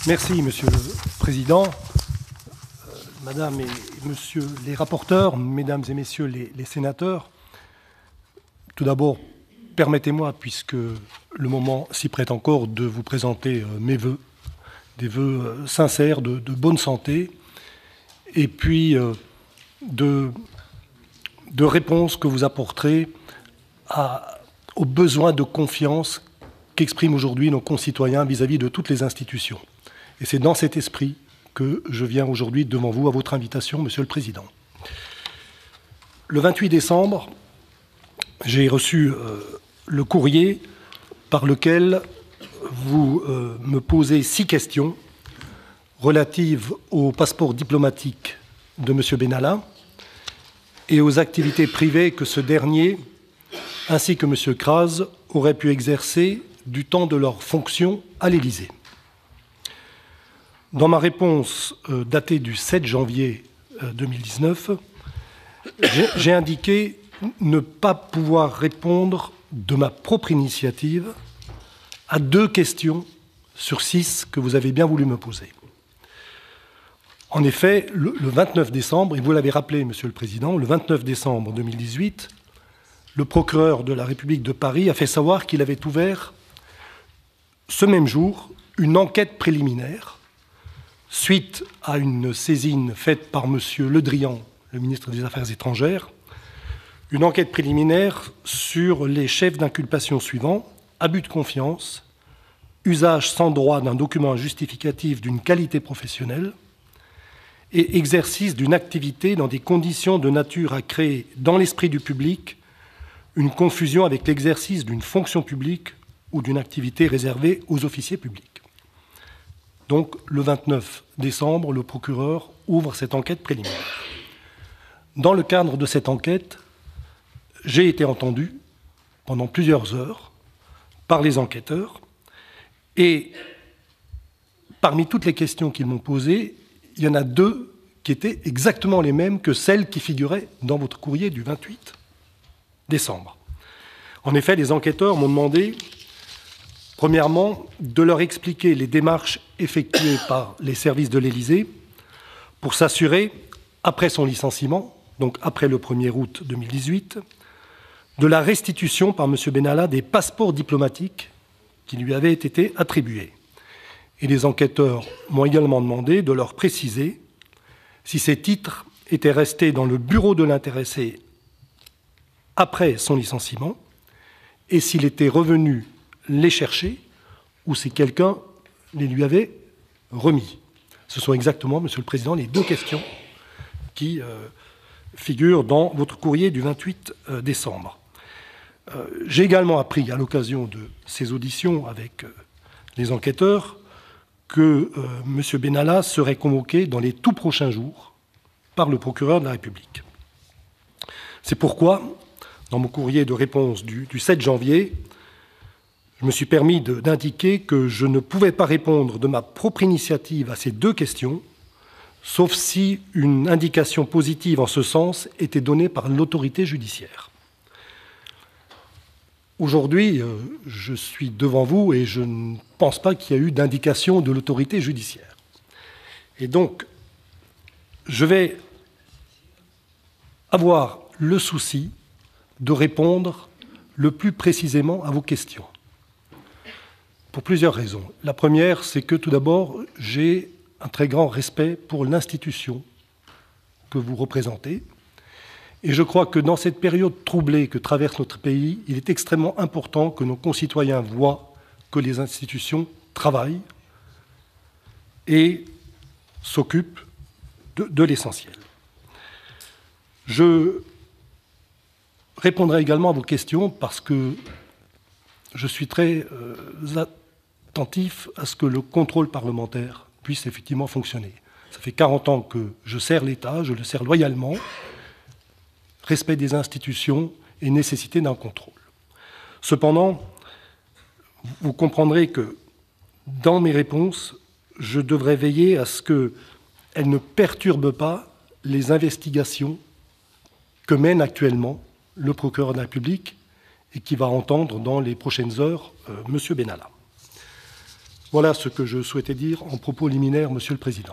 Merci, Monsieur le Président. Madame et Monsieur les rapporteurs, Mesdames et Messieurs les sénateurs, tout d'abord, permettez-moi, puisque le moment s'y prête encore, de vous présenter mes vœux, des vœux sincères de bonne santé, et puis de réponses que vous apporterez aux besoins de confiance qu'expriment aujourd'hui nos concitoyens vis-à-vis de toutes les institutions. Et c'est dans cet esprit que je viens aujourd'hui devant vous à votre invitation, Monsieur le Président. Le 28 décembre, j'ai reçu le courrier par lequel vous me posez 6 questions relatives au passeport diplomatique de M. Benalla et aux activités privées que ce dernier, ainsi que M. Kras, auraient pu exercer du temps de leur fonction à l'Élysée. Dans ma réponse datée du 7 janvier 2019, j'ai indiqué ne pas pouvoir répondre de ma propre initiative à 2 questions sur 6 que vous avez bien voulu me poser. En effet, le 29 décembre, et vous l'avez rappelé, Monsieur le Président, le 29 décembre 2018, le procureur de la République de Paris a fait savoir qu'il avait ouvert ce même jour une enquête préliminaire suite à une saisine faite par M. Le Drian, le ministre des Affaires étrangères, une enquête préliminaire sur les chefs d'inculpation suivants: abus de confiance, usage sans droit d'un document justificatif d'une qualité professionnelle et exercice d'une activité dans des conditions de nature à créer dans l'esprit du public une confusion avec l'exercice d'une fonction publique ou d'une activité réservée aux officiers publics. Donc, le 29 décembre, le procureur ouvre cette enquête préliminaire. Dans le cadre de cette enquête, j'ai été entendu pendant plusieurs heures par les enquêteurs et parmi toutes les questions qu'ils m'ont posées, il y en a 2 qui étaient exactement les mêmes que celles qui figuraient dans votre courrier du 28 décembre. En effet, les enquêteurs m'ont demandé, premièrement, de leur expliquer les démarches effectuées par les services de l'Élysée pour s'assurer, après son licenciement, donc après le 1er août 2018, de la restitution par M. Benalla des passeports diplomatiques qui lui avaient été attribués. Et les enquêteurs m'ont également demandé de leur préciser si ces titres étaient restés dans le bureau de l'intéressé après son licenciement et s'il était revenu les chercher ou si quelqu'un les lui avait remis. Ce sont exactement, Monsieur le Président, les 2 questions qui figurent dans votre courrier du 28 décembre. J'ai également appris, à l'occasion de ces auditions avec les enquêteurs, que M. Benalla serait convoqué dans les tout prochains jours par le procureur de la République. C'est pourquoi, dans mon courrier de réponse du 7 janvier, je me suis permis d'indiquer que je ne pouvais pas répondre de ma propre initiative à ces 2 questions, sauf si une indication positive en ce sens était donnée par l'autorité judiciaire. Aujourd'hui, je suis devant vous et je ne pense pas qu'il y a eu d'indication de l'autorité judiciaire. Et donc, je vais avoir le souci de répondre le plus précisément à vos questions. Pour plusieurs raisons. La première, c'est que tout d'abord, j'ai un très grand respect pour l'institution que vous représentez. Et je crois que dans cette période troublée que traverse notre pays, il est extrêmement important que nos concitoyens voient que les institutions travaillent et s'occupent de l'essentiel. Je répondrai également à vos questions parce que je suis très attentif à ce que le contrôle parlementaire puisse effectivement fonctionner. Ça fait 40 ans que je sers l'État, je le sers loyalement. Respect des institutions et nécessité d'un contrôle. Cependant, vous comprendrez que dans mes réponses, je devrais veiller à ce qu'elles ne perturbent pas les investigations que mène actuellement le procureur de la République et qui va entendre dans les prochaines heures M. Benalla. Voilà ce que je souhaitais dire en propos liminaire, Monsieur le Président.